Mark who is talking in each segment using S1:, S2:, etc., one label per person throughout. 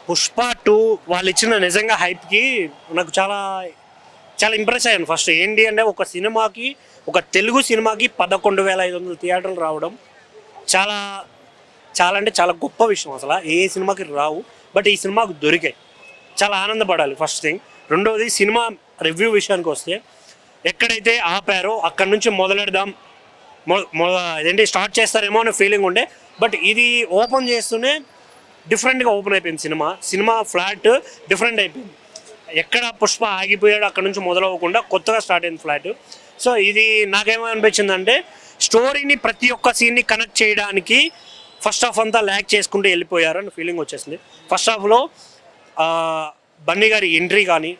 S1: పుష్ప 2 వాళ్ళు ఇచ్చిన నిజంగా హైప్కి నాకు చాలా చాలా ఇంప్రెస్ అయ్యాను. ఫస్ట్ ఏంటి అంటే ఒక సినిమాకి, ఒక తెలుగు సినిమాకి 11,500 థియేటర్లు రావడం చాలా చాలా అంటే చాలా గొప్ప విషయం. అసలు ఏ సినిమాకి రావు, బట్ ఈ సినిమాకు దొరికాయి. చాలా ఆనందపడాలి ఫస్ట్ థింగ్. రెండవది సినిమా రివ్యూ విషయానికి వస్తే ఎక్కడైతే ఆపారో అక్కడి నుంచి మొదలెడదాం, ఇదేంటి స్టార్ట్ చేస్తారేమో అనే ఫీలింగ్ ఉండే. బట్ ఇది ఓపెన్ చేస్తూనే డిఫరెంట్గా ఓపెన్ అయిపోయింది. సినిమా ఫ్లాట్ డిఫరెంట్ అయిపోయింది. ఎక్కడ పుష్ప ఆగిపోయాడు అక్కడ నుంచి మొదలవ్వకుండా కొత్తగా స్టార్ట్ అయింది ఫ్లాట్. సో ఇది నాకేమనిపించిందంటే స్టోరీని ప్రతి ఒక్క సీన్ని కనెక్ట్ చేయడానికి ఫస్ట్ హాఫ్ అంతా ల్యాక్ చేసుకుంటూ వెళ్ళిపోయారు అని ఫీలింగ్ వచ్చేసింది. ఫస్ట్ హాఫ్లో బన్నీ గారి ఎంట్రీ కానీ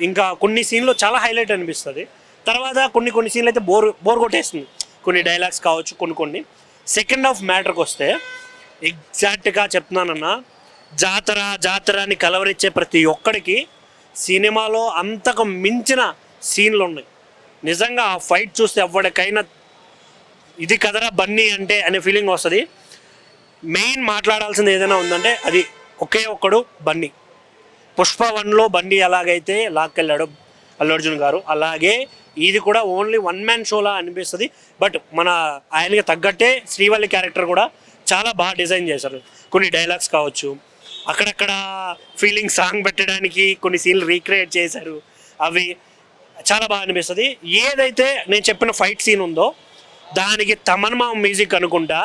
S1: ఇంకా కొన్ని సీన్లు చాలా హైలైట్ అనిపిస్తుంది. తర్వాత కొన్ని సీన్లు అయితే బోర్ కొట్టేస్తుంది. కొన్ని డైలాగ్స్ కావచ్చు, కొన్ని సెకండ్ హాఫ్ మ్యాటర్కి వస్తే ఎగ్జాక్ట్గా చెప్తున్నానన్నా, జాతర అని కలవరిచ్చే ప్రతి ఒక్కడికి సినిమాలో అంతకు మించిన సీన్లు ఉన్నాయి. నిజంగా ఆ ఫైట్ చూస్తే ఎవరికైనా ఇది కదరా బన్నీ అంటే అనే ఫీలింగ్ వస్తుంది. మెయిన్ మాట్లాడాల్సింది ఏదైనా ఉందంటే అది ఒకే ఒక్కడు బన్నీ. పుష్ప 1లో బన్నీ ఎలాగైతే లాక్కెళ్ళాడు అల్లు అర్జున్ గారు, అలాగే ఇది కూడా ఓన్లీ వన్ మ్యాన్ షోలా అనిపిస్తుంది. బట్ మన ఆయనకి తగ్గట్టే శ్రీవల్లి క్యారెక్టర్ కూడా చాలా బాగా డిజైన్ చేశారు. కొన్ని డైలాగ్స్ కావచ్చు, అక్కడక్కడ ఫీలింగ్ సాంగ్ పెట్టడానికి కొన్ని సీన్లు రీక్రియేట్ చేశారు. అవి చాలా బాగా అనిపిస్తుంది. ఏదైతే నేను చెప్పిన ఫైట్ సీన్ ఉందో దానికి తమన్మా మ్యూజిక్ అనుకుంటా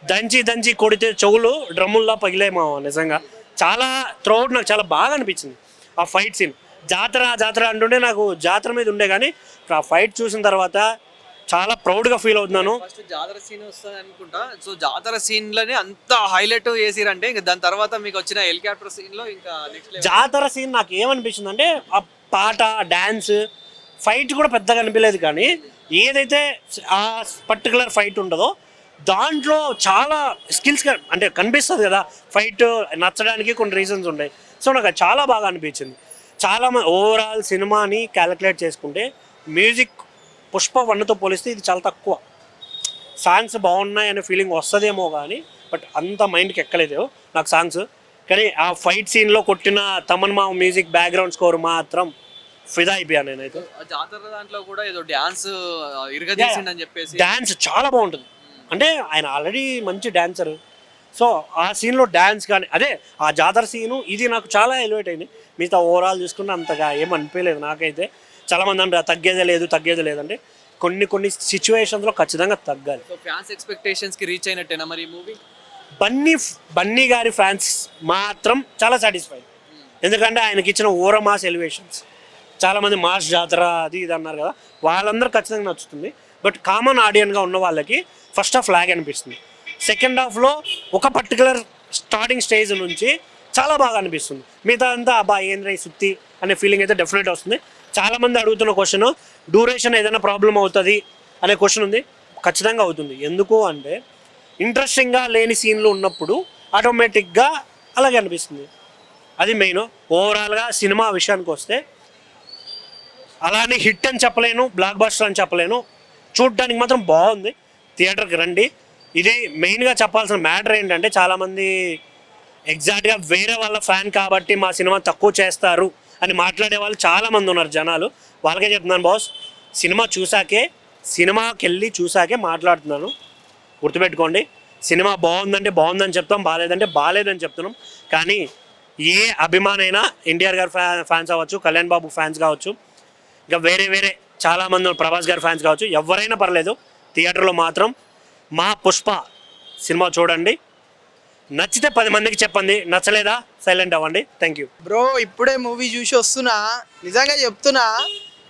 S1: దంచి కొడితే చెవులు డ్రమ్ముల్లా పగిలేమో. నిజంగా చాలా త్రూఅవుట్ నాకు చాలా బాగా అనిపించింది ఆ ఫైట్ సీన్. జాతర అంటుంటే నాకు జాతర మీద ఉండే, కానీ ఆ ఫైట్ చూసిన తర్వాత చాలా ప్రౌడ్గా ఫీల్ అవుతున్నాను.
S2: ఫస్ట్ జాతర సీన్ వస్తుంది అనుకుంటా. సో జాతర సీన్లని అంత హైలైట్ చేసిరంటే ఇంకా దాని తర్వాత మీకు వచ్చిన హెలికాప్టర్ సీన్లో ఇంకా నెక్స్ట్
S1: జాతర సీన్ నాకు ఏమనిపించింది అంటే ఆ పాట, డ్యాన్స్, ఫైట్ కూడా పెద్దగా అనిపించలేదు. కానీ ఏదైతే ఆ పర్టికులర్ ఫైట్ ఉంటుందో దాంట్లో చాలా స్కిల్స్గా అంటే కనిపిస్తుంది కదా. ఫైట్ నచ్చడానికి కొన్ని రీజన్స్ ఉన్నాయి. సో నాకు అది చాలా బాగా అనిపించింది. చాలా ఓవరాల్ సినిమాని క్యాలిక్యులేట్ చేసుకుంటే మ్యూజిక్ పుష్ప 1తో పోలిస్తే ఇది చాలా తక్కువ. సాంగ్స్ బాగున్నాయి అనే ఫీలింగ్ వస్తుందేమో కానీ బట్ అంత మైండ్కి ఎక్కలేదు నాకు సాంగ్స్. కానీ ఆ ఫైట్ సీన్లో కొట్టిన తమన్మా మ్యూజిక్ బ్యాక్గ్రౌండ్ స్కోర్ మాత్రం ఫిదా అయిపోయాను నేనైతే.
S2: జాతర దాంట్లో కూడా ఏదో డ్యాన్స్ ఇరగదీసిండని చెప్పేసి
S1: డ్యాన్స్ చాలా బాగుంటుంది. అంటే ఆయన ఆల్రెడీ మంచి డాన్సర్. సో ఆ సీన్లో డ్యాన్స్ కానీ అదే ఆ జాతర సీను ఇది నాకు చాలా ఎలివేట్ అయింది. మిగతా ఓవరాల్ చూసుకుంటే అంతగా ఏమనిపించలేదు నాకైతే. చాలామంది అంటే తగ్గేదే లేదంటే కొన్ని సిచ్యువేషన్స్లో ఖచ్చితంగా తగ్గాలి.
S2: సో ఫ్యాన్స్ ఎక్స్పెక్టేషన్స్కి రీచ్ అయినట్టేనా మరి ఈ మూవీ?
S1: బన్నీ గారి ఫ్యాన్స్ మాత్రం చాలా సాటిస్ఫైడ్. ఎందుకంటే ఆయనకి ఇచ్చిన ఓర మాస్ ఎలివేషన్స్, చాలామంది మాస్ జాతర అది ఇది అన్నారు కదా, వాళ్ళందరూ ఖచ్చితంగా నచ్చుతుంది. బట్ కామన్ ఆడియన్గా ఉన్న వాళ్ళకి ఫస్ట్ హాఫ్ లాగ్ అనిపిస్తుంది. సెకండ్ హాఫ్లో ఒక పర్టికులర్ స్టార్టింగ్ స్టేజ్ నుంచి చాలా బాగా అనిపిస్తుంది. మిగతా అంతా అబ్బా ఏంద్ర సుత్తి అనే ఫీలింగ్ అయితే డెఫినెట్ వస్తుంది. చాలామంది అడుగుతున్న క్వశ్చన్ డ్యూరేషన్ ఏదైనా ప్రాబ్లం అవుతుంది అనే క్వశ్చన్ ఉంది. ఖచ్చితంగా అవుతుంది. ఎందుకు అంటే ఇంట్రెస్టింగ్గా లేని సీన్లు ఉన్నప్పుడు ఆటోమేటిక్గా అలాగే అనిపిస్తుంది. అది మెయిన్. ఓవరాల్గా సినిమా విషయానికి వస్తే అలానే హిట్ అని చెప్పలేను, బ్లాక్ బస్టర్ అని చెప్పలేను. చూడడానికి మాత్రం బాగుంది. థియేటర్కి రండి. ఇది మెయిన్గా చెప్పాల్సిన మ్యాటర్ ఏంటంటే చాలామంది ఎగ్జాక్ట్గా వేరే వాళ్ళ ఫ్యాన్ కాబట్టి మా సినిమా తక్కువ చేస్తారు అని మాట్లాడే వాళ్ళు చాలామంది ఉన్నారు జనాలు. వాళ్ళకే చెప్తున్నాను బాస్, సినిమాకి వెళ్ళి చూసాకే మాట్లాడుతున్నాను. గుర్తుపెట్టుకోండి, సినిమా బాగుందంటే బాగుందని చెప్తాం, బాగాలేదంటే బాగాలేదని చెప్తున్నాం. కానీ ఏ అభిమానైనా ఎన్టీఆర్ గారి ఫ్యాన్స్ అవ్వచ్చు, కళ్యాణ్ బాబు ఫ్యాన్స్ కావచ్చు, ఇంకా వేరే చాలామంది ప్రభాస్ గారి ఫ్యాన్స్ కావచ్చు, ఎవరైనా పర్లేదు, థియేటర్లో మాత్రం మా పుష్ప సినిమా చూడండి. నచ్చితే 10 మందికి చెప్పండి, నచ్చలేదా సైలెంట్ అవ్వండి. Thank you
S3: bro. ఇప్పుడే మూవీ చూసి వస్తున్నా, నిజంగా చెప్తున్నా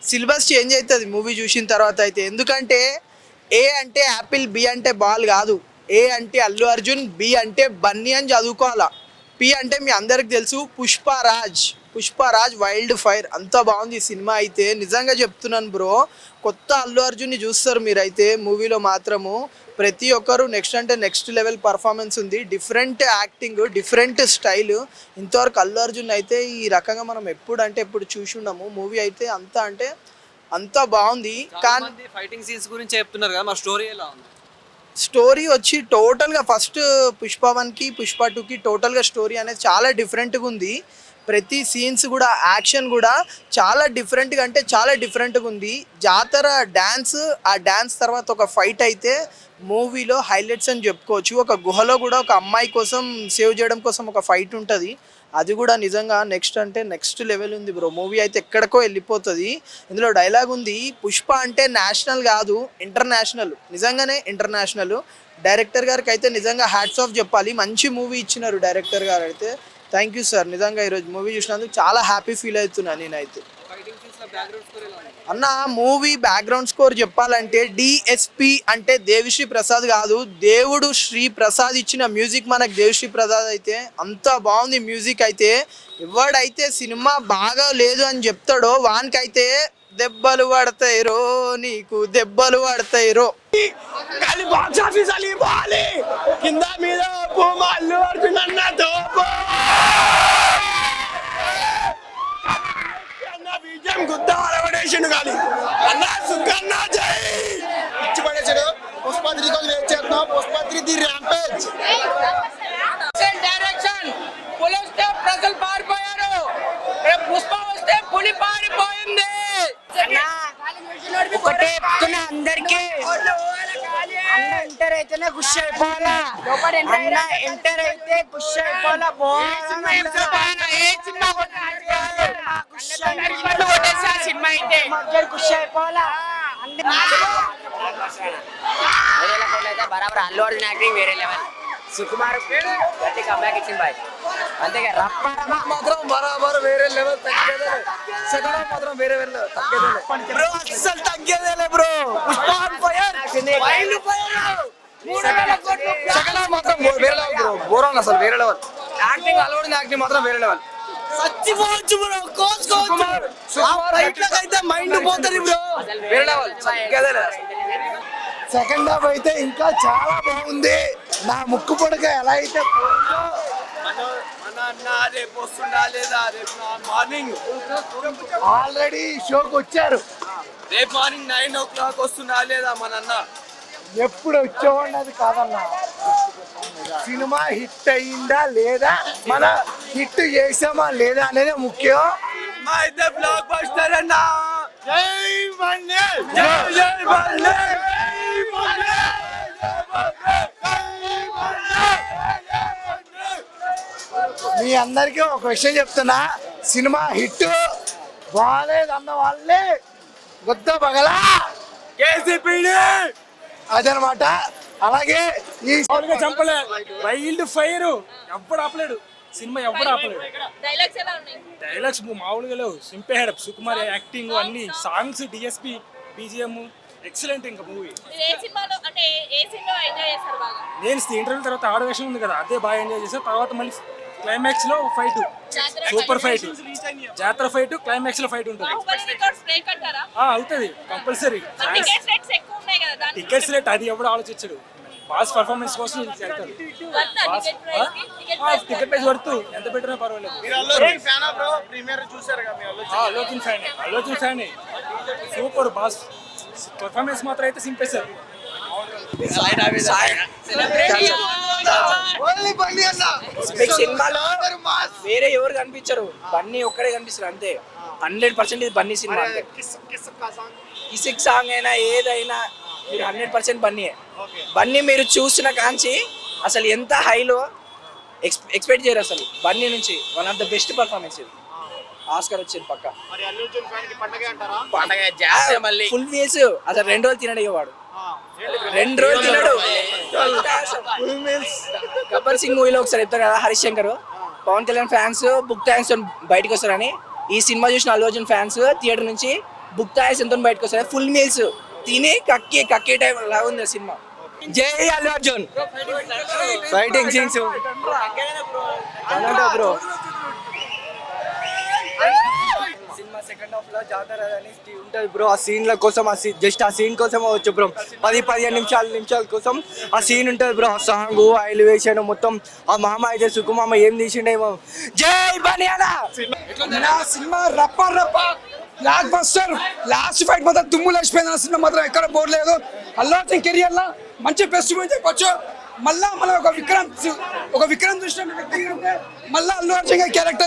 S3: సిలబస్ చేంజ్ అవుతుంది మూవీ చూసిన తర్వాత అయితే. ఎందుకంటే ఏ అంటే యాపిల్, బి అంటే బాల్ కాదు. ఏ అంటే అల్లు అర్జున్, బి అంటే బన్నీ అని చదువుకోవాలా. పి అంటే మీ అందరికి తెలుసు పుష్పరాజ్ వైల్డ్ ఫైర్. అంత బాగుంది ఈ సినిమా అయితే, నిజంగా చెప్తున్నాను బ్రో. కొత్త అల్లు అర్జున్ని చూస్తారు మీరైతే మూవీలో మాత్రము. ప్రతి ఒక్కరు నెక్స్ట్ అంటే నెక్స్ట్ లెవెల్ పర్ఫార్మెన్స్ ఉంది. Different acting, different style. ఇంతవరకు అల్లు అర్జున్ అయితే ఈ రకంగా మనం ఎప్పుడు చూసి ఉన్నాము. మూవీ అయితే అంత బాగుంది. కానీ
S2: ఫైటింగ్ సీన్స్ గురించి చెప్తున్నారు కదా, మా స్టోరీ ఎలా ఉంది?
S3: స్టోరీ వచ్చి టోటల్గా ఫస్ట్ పుష్ప 1కి పుష్ప 2కి టోటల్గా స్టోరీ అనేది చాలా డిఫరెంట్గా ఉంది. ప్రతి సీన్స్ కూడా యాక్షన్ కూడా చాలా డిఫరెంట్గా అంటే చాలా డిఫరెంట్గా ఉంది. జాతర డ్యాన్స్, ఆ డ్యాన్స్ తర్వాత ఒక ఫైట్ అయితే మూవీలో హైలైట్స్ అని చెప్పుకోవచ్చు. ఒక గుహలో కూడా ఒక అమ్మాయి కోసం సేవ్ చేయడం కోసం ఒక ఫైట్ ఉంటుంది. అది కూడా నిజంగా నెక్స్ట్ అంటే నెక్స్ట్ లెవెల్ ఉంది బ్రో. మూవీ అయితే ఎక్కడికో వెళ్ళిపోతుంది. ఇందులో డైలాగ్ ఉంది, పుష్ప అంటే నేషనల్ కాదు ఇంటర్నేషనల్, నిజంగానే ఇంటర్నేషనల్. డైరెక్టర్ గారికి అయితే నిజంగా హ్యాట్స్ ఆఫ్ చెప్పాలి. మంచి మూవీ ఇచ్చినారు డైరెక్టర్ గారు అయితే. Thank you sir. నిజంగా ఈరోజు మూవీ చూసినందుకు చాలా హ్యాపీ ఫీల్ అవుతున్నాను నేనైతే. అన్న మూవీ బ్యాక్గ్రౌండ్ స్కోర్ చెప్పాలంటే డిఎస్పి అంటే దేవిశ్రీ ప్రసాద్ కాదు, దేవుడు శ్రీ ప్రసాద్ ఇచ్చిన మ్యూజిక్ మనకు. దేవిశ్రీ ప్రసాద్ అయితే అంత బాగుంది మ్యూజిక్ అయితే. ఎవడైతే సినిమా బాగా లేదు అని చెప్తాడో వానికైతే దెబ్బలు పడతాయి రో, నీకు దెబ్బలు పడతాయి రో.
S4: కానీ బాక్స్ ఆఫీస్ అలిపోవాలి, కింద మీద అల్లు అర్జున్ అన్న తోపు బీజం గుద్ద అలవడేషన్ కానీ అన్న సుఖన్న జై ఇచ్చి పడేసాడు. పుష్ప 3 కోసం వెయిట్ చేస్తున్నాం. పుష్ప 3 ది ర్యాంపేజ్
S5: డైరెక్షన్ పులి వస్తే ప్రజలు పారిపోయారు, పుష్ప వస్తే పులి పారిపోయింది. ఒకటే చెప్తున్నా అందరికి, అన్న ఎంటర్ అయితేనే ఖుషి అయిపోవాలా, అన్న ఎంటర్ అయితే ఖుషి అయిపోవాలా. సినిమా అయితే ఖుషి అయిపోవాలా. బరాబర్ అల్లు అర్జున్ యాక్టింగ్ వేరే లెవెల్. సుకుమార్ గట్టి కమ్బ్యాక్ ఇచ్చింది బాయ్. అంతేగా రప్ప
S4: మాత్రం బరాబర్ వేరే లెవెల్, తగ్గేదే సెకండ్ హాఫ్ మాత్రం వేరే లెవెల్, తగ్గేదే బ్రో, అస్సలు తగ్గేదేలే bro. Pushpa fire wild fire second half మాత్రం వేరే లెవెల్ బ్రో. బోరాన్ అసలు వేరే లెవెల్ యాక్టింగ్, అలవాడిన యాక్టింగ్ మాత్రం వేరే లెవెల్. సచ్చిపోవచ్చు బ్రో, కోసుకోవచ్చు. ఆ ఫైట్ అయితే మైండ్ పోతుంది బ్రో, వేరే లెవెల్. తగ్గేదేలే. సెకండ్ హాఫ్ అయితే ఇంకా చాలా బాగుంది. నా ముక్కు పొడక ఎలా అయితే ఆల్రెడీ షోకి వచ్చారు. రేపు మార్నింగ్ 9 o'clock వస్తున్నా లేదా మన అన్న. ఎప్పుడు వచ్చేవాడిని అది కాదన్నా, సినిమా హిట్ అయిందా లేదా, మన హిట్ చేసామా లేదా అనేది ముఖ్యం. మా అయితే బ్లాక్ బస్టర్ అన్నా. జై మన్నే, జై జై మన్నే, మీ అందరికీ ఒక విషయం చెప్తున్నా, సినిమా హిట్ బాగాలేదు అన్న వాళ్ళే గుద్ద పగలా కేసీపీడి అదనమాట. అలాగే ఈ
S6: చంపలే వైల్డ్ ఫైర్ ఎప్పుడు ఆపలేడు సినిమా, ఎప్పుడు ఆపలేడు. డైలాగ్స్ మామూలుగా లేవు, సింపేహాడు. సుకుమార్ యాక్టింగ్ అన్ని సాంగ్స్, డిఎస్పి బీజిఎం ఎక్సలెంట్. ఇంకా మూవీ నేను ఇంటర్వ్యూ తర్వాత ఆడవేషన్ ఉంది కదా, అదే బాగా ఎంజాయ్ చేశాను. తర్వాత మళ్ళీ క్లైమాక్స్ లో ఫైట్, సూపర్ ఫైట్, జాతర ఫైట్, క్లైమాక్స్ లో ఫైట్ ఉంటుంది. అవుతుంది కంపల్సరీ. టికెట్స్ రేట్ అది ఎవడు ఆలోచించడు, బాస్ పర్ఫార్మెన్స్ కోసం చేస్తారు. టికెట్ ప్రైస్ పడుతూ ఎంత పెట్టినా పర్వాలేదు. అల్లోచిన్ ఫ్యాన్, అల్లోచిన్ ఫ్యాన్. సూపర్ బాస్ పర్ఫార్మెన్స్ మాత్రం అయితే సింపేశారు.
S5: సినిమాలో వేరే ఎవరు కనిపించరు, బన్నీ ఒక్కడే కనిపిస్తారు అంతే. 100% ఇది బన్నీ సినిమా. కిసిక్ సాంగ్ అయినా ఏదైనా మీరు 100% బన్నీయే. బన్నీ మీరు చూసిన కాంచి అసలు ఎంత హైలో ఎక్స్పెక్ట్ చేయరు అసలు. బన్నీ నుంచి one of the best performance ఇది. ఆస్కర్ వచ్చింది పక్క. ఫుల్ మీల్స్ అసలు 2 రోజులు తినడు వాడు, 2 రోజులు తినడు. గబ్బర్ సింగ్ మూవీలో ఒకసారి చెప్తారు కదా హరీష్ శంకర్, పవన్ కళ్యాణ్ ఫ్యాన్స్ బుక్ థ్యాంక్స్ బయటకు వస్తారని. ఈ సినిమా చూసిన అల్లు అర్జున్ ఫ్యాన్స్ థియేటర్ నుంచి బుక్ థ్యాంక్స్ ఎంతో బయటకు వస్తారు. ఫుల్ మీల్స్ తిని కక్కే టైం లాగా ఉంది సినిమా. జై Allu Arjun. Fighting scenes bro.
S4: Cinema second half లో జాతర అని ఉంటుంది బ్రో. ఆ సీన్ల కోసం, జస్ట్ ఆ సీన్ కోసం వచ్చు బ్రో. 10-15 నిమిషాల కోసం ఆ సీన్ ఉంటుంది బ్రో. ఆ సాంగ్, ఆ ఎలివేషన్ మొత్తం. ఆ మామ అయితే సుకుమామ ఏం తీసిండేమో. జై బనియానా. నా సినిమా రప్ప బ్లాక్ బస్టర్. లాస్ట్ ఫైట్ మాత్రం దుమ్ము లేచిపోయింది. సినిమా మాత్రం ఎక్కడ బోర్లేదు. అల్లు అర్జున్ కెరియర్ లో
S7: మంచి బెస్ట్ మూవీ చెప్పొచ్చు. మళ్ళా మన ఒక విక్రమ్ చూసిన వ్యక్తి అంటే మళ్ళా అల్లు అర్జున్ క్యారెక్టర్